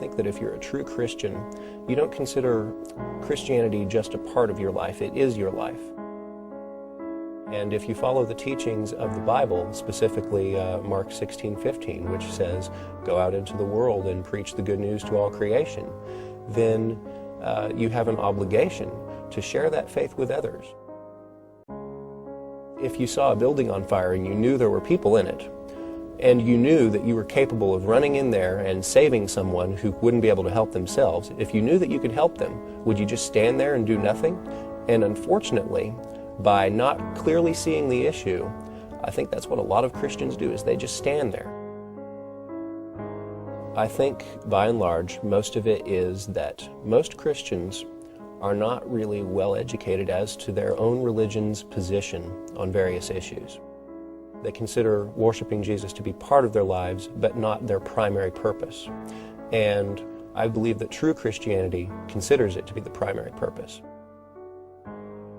think that if you're a true Christian, you don't consider Christianity just a part of your life. It is your life. And if you follow the teachings of the Bible, specifically Mark 16:15, which says, "Go out into the world and preach the good news to all creation," then you have an obligation to share that faith with others. If you saw a building on fire and you knew there were people in it, and you knew that you were capable of running in there and saving someone who wouldn't be able to help themselves, if you knew that you could help them, would you just stand there and do nothing? And unfortunately, by not clearly seeing the issue, I think that's what a lot of Christians do, is they just stand there. I think, by and large, most of it is that most Christians are not really well educated as to their own religion's position on various issues. They consider worshiping Jesus to be part of their lives, but not their primary purpose. And I believe that true Christianity considers it to be the primary purpose.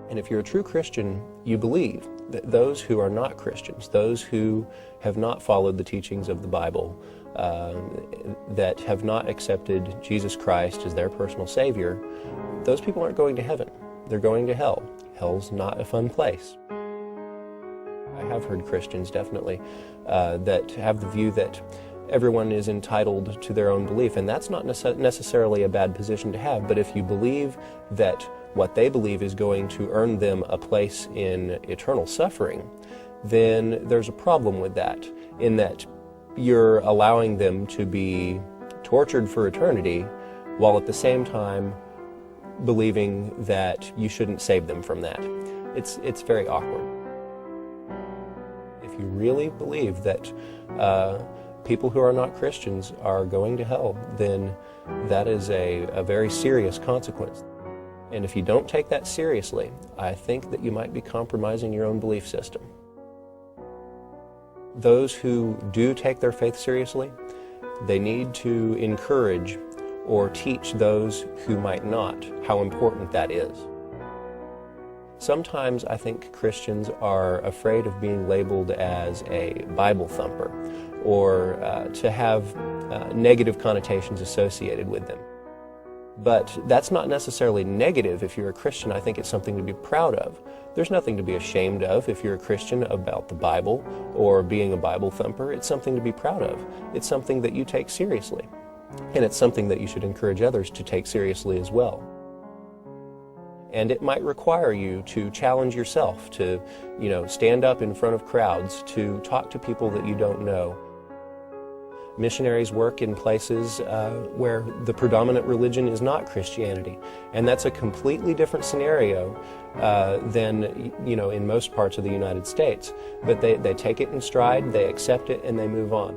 And if you're a true Christian, you believe that those who are not Christians, those who have not followed the teachings of the Bible, that have not accepted Jesus Christ as their personal Savior, those people aren't going to heaven. They're going to hell. Hell's not a fun place. I have heard Christians, definitely, that have the view that everyone is entitled to their own belief, and that's not necessarily a bad position to have, but if you believe that what they believe is going to earn them a place in eternal suffering, then there's a problem with that, in that you're allowing them to be tortured for eternity, while at the same time believing that you shouldn't save them from that. It's very awkward. If you really believe that people who are not Christians are going to hell, then that is a very serious consequence. And if you don't take that seriously, I think that you might be compromising your own belief system. Those who do take their faith seriously, they need to encourage or teach those who might not how important that is. Sometimes I think Christians are afraid of being labeled as a Bible thumper, or to have negative connotations associated with them. But that's not necessarily negative if you're a Christian. I think it's something to be proud of. There's nothing to be ashamed of if you're a Christian about the Bible or being a Bible thumper. It's something to be proud of. It's something that you take seriously. And it's something that you should encourage others to take seriously as well. And it might require you to challenge yourself, to, stand up in front of crowds, to talk to people that you don't know. Missionaries work in places where the predominant religion is not Christianity, and that's a completely different scenario than in most parts of the United States. But they take it in stride, they accept it, and they move on.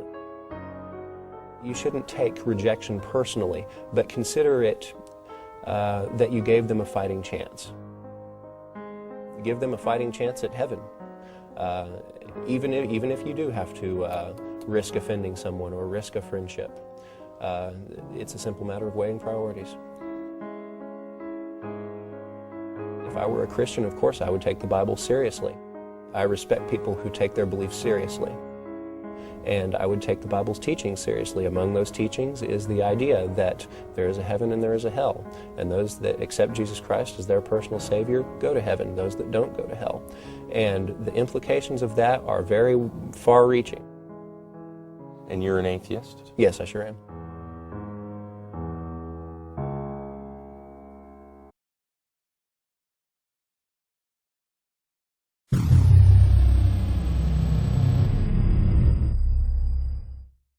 You shouldn't take rejection personally, but consider it that you gave them a fighting chance. Give them a fighting chance at heaven, even if you do have to risk offending someone or risk a friendship. It's a simple matter of weighing priorities. If I were a Christian, of course I would take the Bible seriously. I respect people who take their beliefs seriously. And I would take the Bible's teachings seriously. Among those teachings is the idea that there is a heaven and there is a hell. And those that accept Jesus Christ as their personal Savior go to heaven. Those that don't go to hell. And the implications of that are very far-reaching. And you're an atheist? Yes, I sure am.